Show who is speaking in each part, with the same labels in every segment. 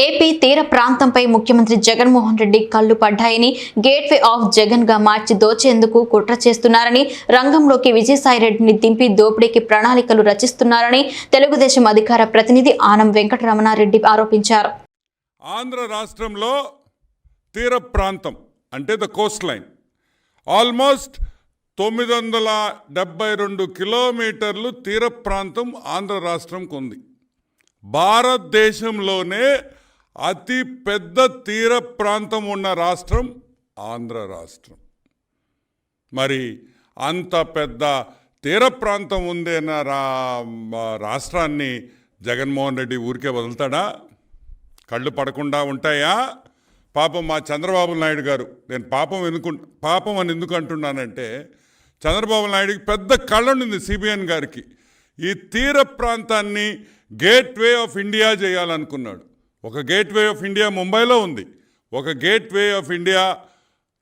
Speaker 1: AP తీర ప్రాంతంపై ముఖ్యమంత్రి జగన్మోహన్ రెడ్డి కళ్లు పడ్డాయని, గేట్వే ఆఫ్ జగన్ గా మార్చి దోచేందుకు కుట్ర చేస్తున్నారని, రంగంలోకి విజయసాయిరెడ్డిని దింపి దోపిడీకి ప్రణాళికలు రచిస్తున్నారని తెలుగుదేశం అధికార ప్రతినిధి ఆనం వెంకటరమణారెడ్డి ఆరోపించారు.
Speaker 2: ఆంధ్ర రాష్ట్రంలో తీర ప్రాంతం అంటే ద కోస్ట్ లైన్ ఆల్మోస్ట్ 972 కిలోమీటర్లు తీర ప్రాంతం ఆంధ్ర రాష్ట్రంకు ఉంది. భారతదేశంలోనే అతి పెద్ద తీర ప్రాంతం ఉన్న రాష్ట్రం ఆంధ్ర రాష్ట్రం. మరి అంత పెద్ద తీర ప్రాంతం ఉందన్న రాష్ట్రాన్ని జగన్మోహన్ రెడ్డి ఊరికే వదులుతాడా? కళ్ళు పడకుండా ఉంటాయా? పాపం మా చంద్రబాబు నాయుడు గారు, నేను పాపం అని ఎందుకు అంటున్నానంటే, చంద్రబాబు నాయుడికి పెద్ద కళ్ళ ఉంది సిబిఎన్ గారికి. ఈ తీర ప్రాంతాన్ని గేట్వే ఆఫ్ ఇండియా చేయాలనుకున్నాడు. ఒక గేట్వే ఆఫ్ ఇండియా ముంబైలో ఉంది, ఒక గేట్వే ఆఫ్ ఇండియా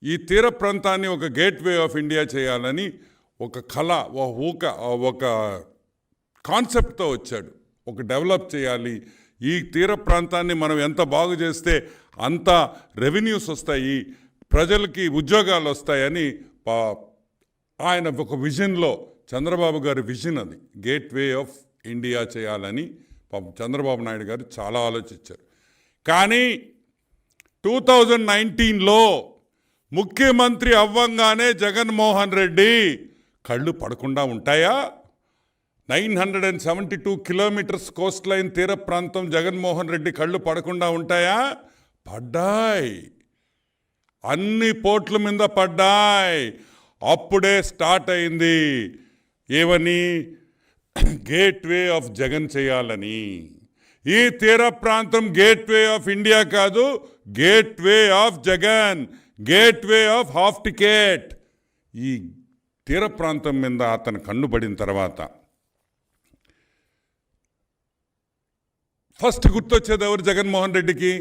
Speaker 2: ఈ తీర ప్రాంతాన్ని ఒక గేట్వే ఆఫ్ ఇండియా చేయాలని ఒక కళ, ఒక కాన్సెప్ట్తో వచ్చాడు. ఒక డెవలప్ చేయాలి, ఈ తీర ప్రాంతాన్ని మనం ఎంత బాగు చేస్తే అంత రెవెన్యూస్ వస్తాయి, ప్రజలకి ఉద్యోగాలు వస్తాయని ఆయన ఒక విజన్లో, చంద్రబాబు గారి విజన్ అది, గేట్వే ఆఫ్ ఇండియా చేయాలని చంద్రబాబు నాయుడు గారు చాలా ఆలోచించారు. కానీ 2019లో ముఖ్యమంత్రి అవ్వంగానే జగన్మోహన్ రెడ్డి కళ్ళు పడకుండా ఉంటాయా? 972 కిలోమీటర్స్ కోస్ట్ లైన్ తీర ప్రాంతం జగన్మోహన్ రెడ్డి కళ్ళు పడకుండా ఉంటాయా? పడ్డాయి, అన్ని పోర్ట్ల మీద పడ్డాయి. అప్పుడే స్టార్ట్ అయింది ఏమని, గేట్వే ఆఫ్ జగన్ చేయాలని. ఈ తీర ప్రాంతం గేట్వే ఆఫ్ ఇండియా కాదు, gateway of Jagan, gateway of half ticket. ఈ తీర ప్రాంతం మీద అతను కన్నుపడిన తర్వాత ఫస్ట్ గుర్తొచ్చేది ఎవరు జగన్మోహన్ రెడ్డికి?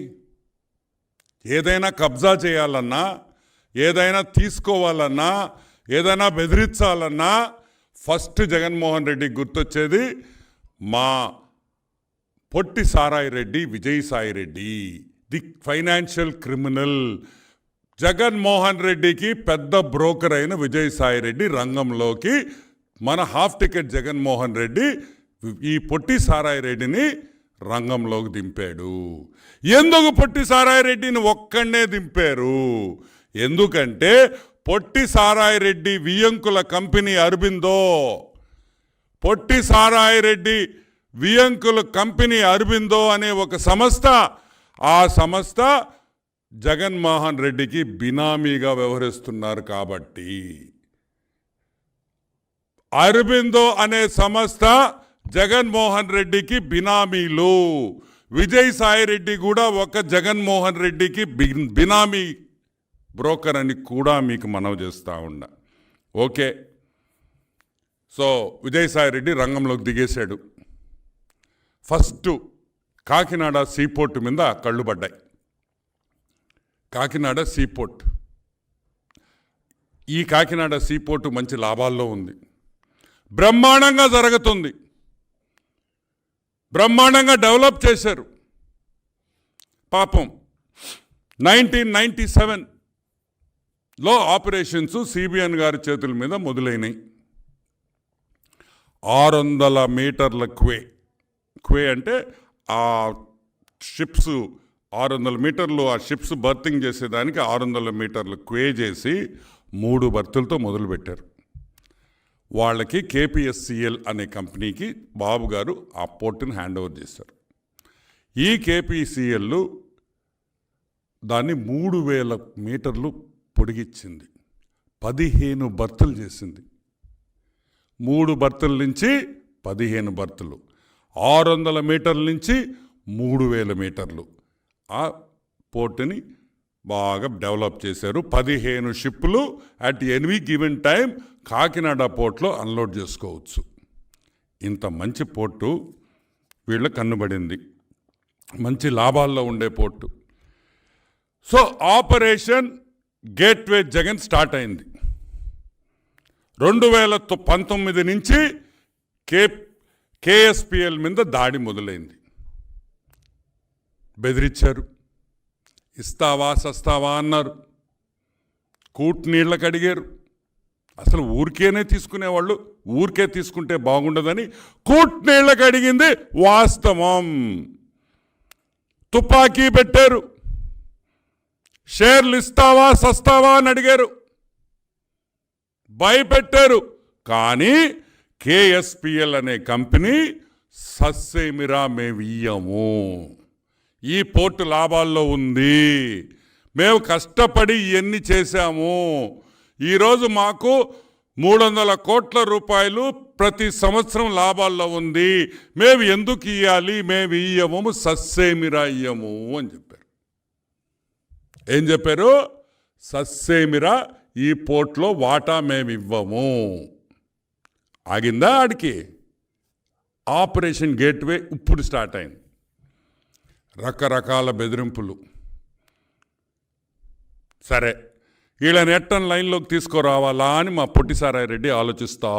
Speaker 2: ఏదైనా కబ్జా చేయాలన్నా, ఏదైనా తీసుకోవాలన్నా, ఏదైనా బెదిరించాలన్నా ఫస్ట్ జగన్మోహన్ రెడ్డికి గుర్తొచ్చేది మా పొట్టి సారాయి Reddy, Vijayasai Reddy, the financial criminal. Jaganmohan రెడ్డికి పెద్ద బ్రోకర్ అయిన విజయసాయిరెడ్డి రంగంలోకి మన హాఫ్ టికెట్ జగన్మోహన్ రెడ్డి ఈ పొట్టి సారాయి రెడ్డిని రంగంలోకి దింపాడు. ఎందుకు పొట్టి సారాయి రెడ్డిని ఒక్కడనే దింపారు? ఎందుకంటే పొట్టి సారాయి రెడ్డి వియంకుల కంపెనీ అరబిందో, పొట్టి సారాయి రెడ్డి వియంకుల కంపెనీ అరబిందో అనే ఒక సంస్థ, ఆ సంస్థ జగన్మోహన్ రెడ్డికి బినామీగా వ్యవహరిస్తున్నారు. కాబట్టి అరబిందో అనే సంస్థ జగన్మోహన్ రెడ్డికి బినామీలు. విజయసాయి రెడ్డి కూడా ఒక జగన్మోహన్ రెడ్డికి బినామీ బ్రోకర్ అని కూడా మీకు మనవి చేస్తూ ఉన్నా. ఓకే, సో విజయసాయి రెడ్డి రంగంలోకి దిగేశాడు. ఫస్ట్ కాకినాడ సీపోర్ట్ మీద కళ్ళు పడ్డాయి. కాకినాడ సీపోర్ట్, ఈ కాకినాడ సీపోర్టు మంచి లాభాల్లో ఉంది, బ్రహ్మాండంగా జరుగుతుంది, బ్రహ్మాండంగా డెవలప్ చేశారు. పాపం 1997లో ఆపరేషన్స్ సిబిఎన్ గారి చేతుల మీద మొదలైనవి. 600 మీటర్ల క్వే అంటే ఆ షిప్స్ 600 మీటర్లు, ఆ షిప్స్ బర్తింగ్ చేసేదానికి 600 మీటర్లు క్వే చేసి 3 బర్తులతో మొదలుపెట్టారు. వాళ్ళకి కేపీఎస్సిఎల్ అనే కంపెనీకి బాబు గారు ఆ పోర్టుని హ్యాండ్ ఓవర్ చేశారు. ఈ కేపీసీఎల్ దాన్ని 3000 మీటర్లు పొడిగించింది, 15 బర్తులు చేసింది. 3 బర్తుల నుంచి 15 బర్తులు, 600 మీటర్ల నుంచి 3000 మీటర్లు ఆ పోర్టుని బాగా డెవలప్ చేశారు. 15 షిప్పులు at any given time Kakinada పోర్ట్లో అన్లోడ్ చేసుకోవచ్చు. ఇంత మంచి పోర్టు వీళ్ళ కన్నుబడింది, మంచి లాభాల్లో ఉండే port. So operation gateway Jagan start అయింది. 2019 నుంచి కేఎస్పిఎల్ మీద దాడి మొదలైంది. బెదిరించారు, ఇస్తావా సస్తావా అన్నారు, కూట్నీళ్ళకి అడిగారు. అసలు ఊరికేనే తీసుకునేవాళ్ళు, ఊరికే తీసుకుంటే బాగుండదని కూట్నీళ్ళకి అడిగింది వాస్తవం. తుపాకీ పెట్టారు, షేర్లు ఇస్తావా సస్తావా అని అడిగారు, భయపెట్టారు. కానీ కేఎస్పిఎల్ అనే కంపెనీ సస్సేమిరా మేము ఇయ్యము, ఈ పోర్టు లాభాల్లో ఉంది, మేము కష్టపడి ఇవన్నీ చేశాము, ఈరోజు మాకు 300 కోట్ల రూపాయలు ప్రతి సంవత్సరం లాభాల్లో ఉంది, మేము ఎందుకు ఇయ్యాలి, మేము ఇయ్యము, సస్సేమిరా ఇయ్యము అని చెప్పారు. ఏం చెప్పారు? సస్సేమిరా ఈ పోర్ట్లో వాటా మేము ఇవ్వము. ఆగిందా? ఆడికి ఆపరేషన్ గేట్వే ఇప్పుడు స్టార్ట్ అయింది. రకరకాల బెదిరింపులు. సరే, వీళ్ళని ఎట్టని లైన్లోకి తీసుకురావాలా అని మా పొట్టిసారాయ రెడ్డి ఆలోచిస్తా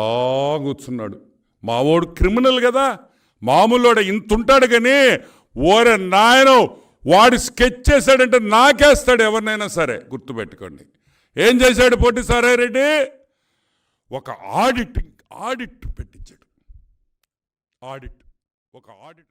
Speaker 2: కూర్చున్నాడు. మా వాడు క్రిమినల్ కదా, మామూలువాడు ఇంత ఉంటాడు కానీ ఓరే నాయనో వాడు స్కెచ్ చేశాడంటే నాకేస్తాడు ఎవరినైనా సరే, గుర్తుపెట్టుకోండి. ఏం చేశాడు పొట్టిసారాయ రెడ్డి? ఒక ఆడిట్ పెట్టించాడు. ఒక ఆడిట్